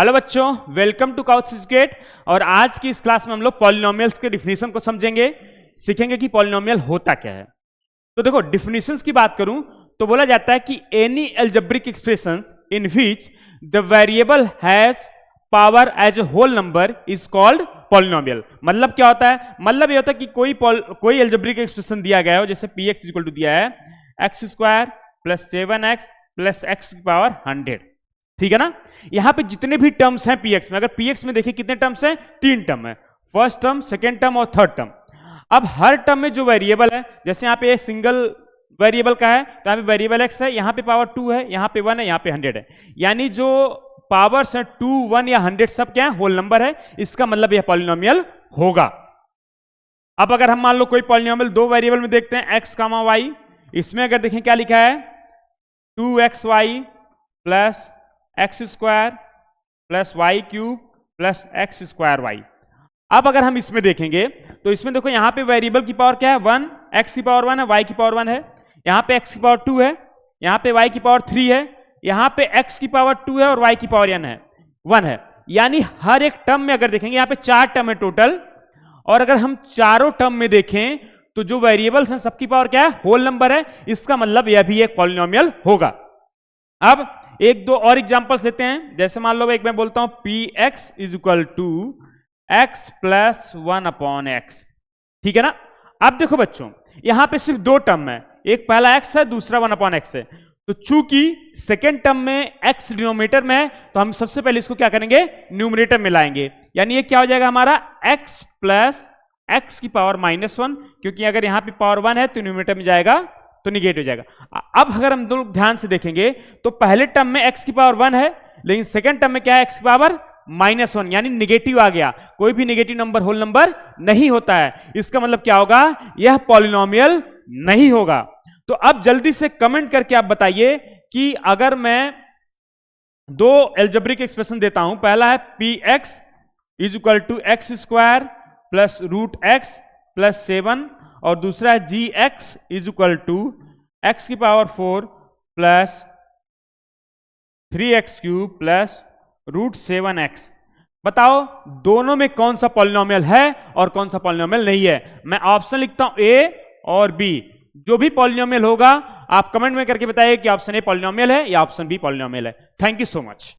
Hello बच्चों, welcome to couch educate. और आज की इस क्लास में हम लोग पॉलिनोमियल्स के डिफिनीशन को समझेंगे, सीखेंगे कि पॉलिनोमियल होता क्या है। तो देखो, डिफिनीशंस की बात करूं तो बोला जाता है कि any algebraic expressions in which the variable has power as a whole number is called polynomial. मतलब क्या होता है? मतलब ये होता है कि कोई एल्जेब्रिक एक्सप्रेशन दिया गया हो, जैसे px इक्वल टू दिया है x square plus 7x plus x की पावर 100। ठीक है ना। यहां पे जितने भी टर्म्स हैं px में, अगर px में देखिए कितने टर्म्स हैं, 3 टर्म है, फर्स्ट टर्म, सेकेंड टर्म और थर्ड टर्म। अब हर टर्म में जो वेरिएबल है, जैसे यहाँ पे सिंगल वेरिएबल का है तो यहाँ पे वेरिएबल x है, यहाँ पे पावर 2 है, यहाँ पे 1 है, यहाँ पे 100 है। यानी जो पावर्स हैं 2, 1 या 100 सब क्या है? होल नंबर है। इसका मतलब यह पॉलिनोमियल होगा। अब अगर हम मान लो कोई पॉलिनोमियल दो वेरिएबल में देखते हैं x, y, इसमें अगर देखें क्या लिखा है 2xy plus x square plus y cube plus x square y. अब अगर हम इसमें देखेंगे तो इसमें देखो यहाँ पे वेरिएबल की पावर क्या है? 1, एक्स की पावर 1 है, वाई की पावर 1 है, यहाँ पे एक्स की पावर 2 है, यहाँ पे वाई की पावर 3 है, यहाँ पे एक्स की पावर 2 है और वाई की पावर 1 है। यानी हर एक टर्म में अगर देखेंगे यहाँ पे 4 टर्म है टोटल, और अगर हम चारों टर्म में देखें तो जो वेरिएबल्स हैं सबकी पावर क्या है? होल नंबर है। इसका मतलब यह भी एक पॉलिनोमियल होगा। अब एक दो और एग्जांपल्स लेते हैं। जैसे मान लो एक मैं बोलता हूं px is equal to x plus 1 upon x. ठीक है ना। अब देखो बच्चों, यहां पे सिर्फ दो टर्म है, एक पहला x है, दूसरा 1 अपॉन एक्स है। तो चूंकि सेकेंड टर्म में x डिनोमिनेटर में है तो हम सबसे पहले इसको क्या करेंगे? न्यूमरेटर में लाएंगे। यानी ये क्या हो जाएगा हमारा? x प्लस x की पावर -1, क्योंकि अगर यहां पे पावर 1 है तो न्यूमरेटर में जाएगा तो निगेटिव हो जाएगा। अब अगर हम लोग ध्यान से देखेंगे तो पहले टर्म में x की पावर 1 है, लेकिन सेकंड टर्म में क्या है? x की पावर -1, यानी निगेटिव आ गया। कोई भी निगेटिव नंबर होल नंबर नहीं होता है। इसका मतलब क्या होगा? यह पॉलिनोमियल नहीं होगा। तो अब जल्दी से कमेंट करके आप बताइए कि अगर मैं दो एल्जेब्रिक एक्सप्रेशन देता हूं, पहला है px is equal to x square plus root x plus 7, और दूसरा है gx is equal to x की power 4 plus 3x cube plus root 7x। बताओ दोनों में कौन सा पॉलिनोमियल है और कौन सा पॉलिनोमियल नहीं है? मैं ऑप्शन लिखता हूं A और B। जो भी पॉलिनोमियल होगा आप कमेंट में करके बताइए कि ऑप्शन A पॉलिनोमियल है या ऑप्शन B पॉलिनोमियल है। Thank you so much.